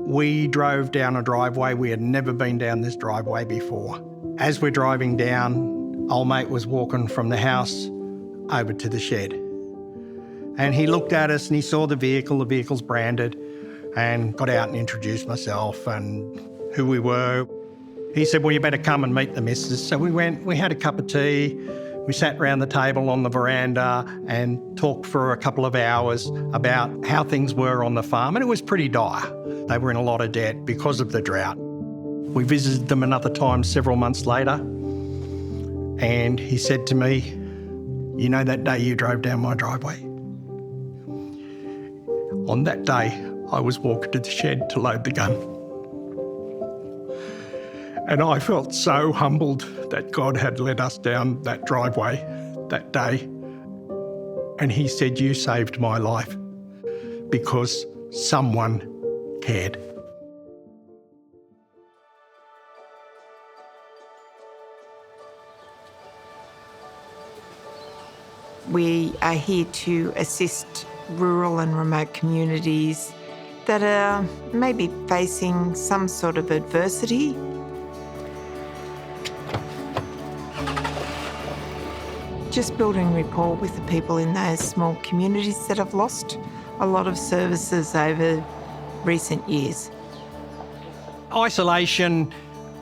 We drove down a driveway. We had never been down this driveway before. As we're driving down, old mate was walking from the house over to the shed. And he looked at us and he saw the vehicle's branded, and got out and introduced myself and who we were. He said, well, you better come and meet the missus. So we went, we had a cup of tea, we sat round the table on the veranda and talked for a couple of hours about how things were on the farm, and it was pretty dire. They were in a lot of debt because of the drought. We visited them another time several months later, and he said to me, you know that day you drove down my driveway? On that day, I was walking to the shed to load the gun. And I felt so humbled that God had led us down that driveway that day. And he said, you saved my life because someone cared. We are here to assist rural and remote communities that are maybe facing some sort of adversity. Just building rapport with the people in those small communities that have lost a lot of services over recent years. Isolation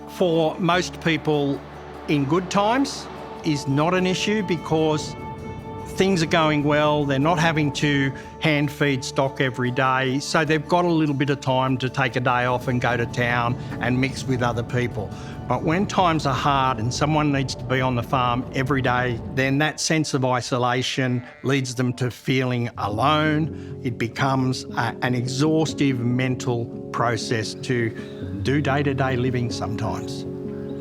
for most people in good times is not an issue because things are going well, they're not having to hand feed stock every day, so they've got a little bit of time to take a day off and go to town and mix with other people. But when times are hard and someone needs to be on the farm every day, then that sense of isolation leads them to feeling alone. It becomes an exhaustive mental process to do day-to-day living sometimes.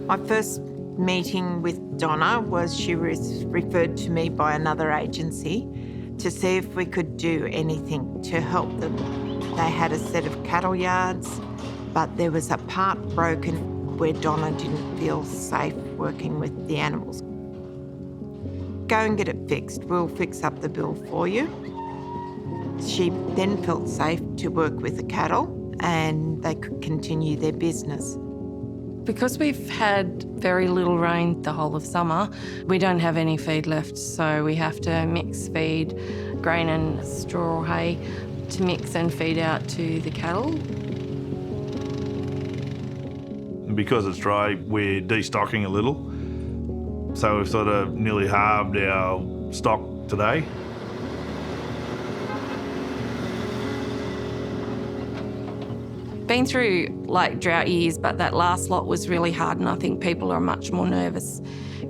My first meeting with Donna was she was referred to me by another agency to see if we could do anything to help them. They had a set of cattle yards, but there was a part broken where Donna didn't feel safe working with the animals. Go and get it fixed, we'll fix up the bill for you. She then felt safe to work with the cattle and they could continue their business. Because we've had very little rain the whole of summer, we don't have any feed left, so we have to mix feed, grain and straw or hay, to mix and feed out to the cattle. Because it's dry, we're destocking a little, so we've sort of nearly halved our stock today. Been through like drought years, but that last lot was really hard, and I think people are much more nervous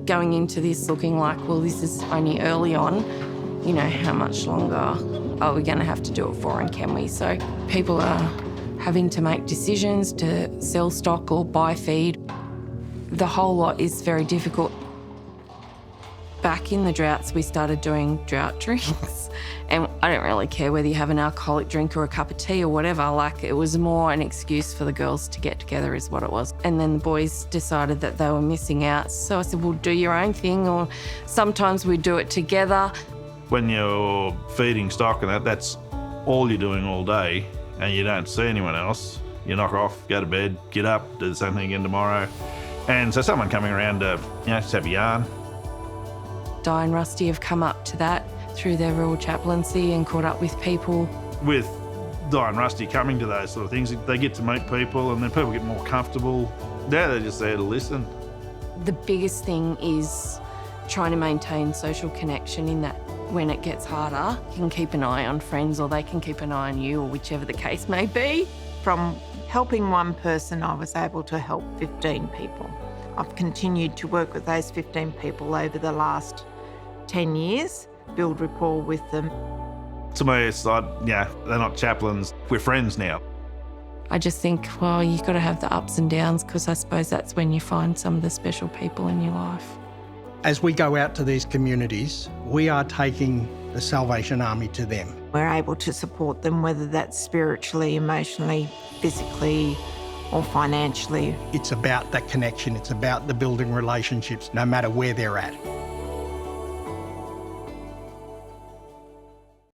going into this looking like, well, this is only early on, you know, how much longer are we going to have to do it for, and can we? So people are having to make decisions to sell stock or buy feed. The whole lot is very difficult. Back in the droughts, we started doing drought drinks. And I don't really care whether you have an alcoholic drink or a cup of tea or whatever, like it was more an excuse for the girls to get together is what it was. And then the boys decided that they were missing out. So I said, well, do your own thing, or sometimes we do it together. When you're feeding stock and that's all you're doing all day and you don't see anyone else, you knock off, go to bed, get up, do the same thing again tomorrow. And so someone coming around to, just have a yarn. Di and Rusty have come up to that through their rural chaplaincy and caught up with people. With Di and Rusty coming to those sort of things, they get to meet people and then people get more comfortable. Now they're just there to listen. The biggest thing is trying to maintain social connection in that when it gets harder, you can keep an eye on friends or they can keep an eye on you, or whichever the case may be. From helping one person, I was able to help 15 people. I've continued to work with those 15 people over the last 10 years, build rapport with them. To me, it's like, they're not chaplains, we're friends now. I just think, well, you've got to have the ups and downs, because I suppose that's when you find some of the special people in your life. As we go out to these communities, we are taking the Salvation Army to them. We're able to support them, whether that's spiritually, emotionally, physically, or financially. It's about that connection. It's about the building relationships, no matter where they're at.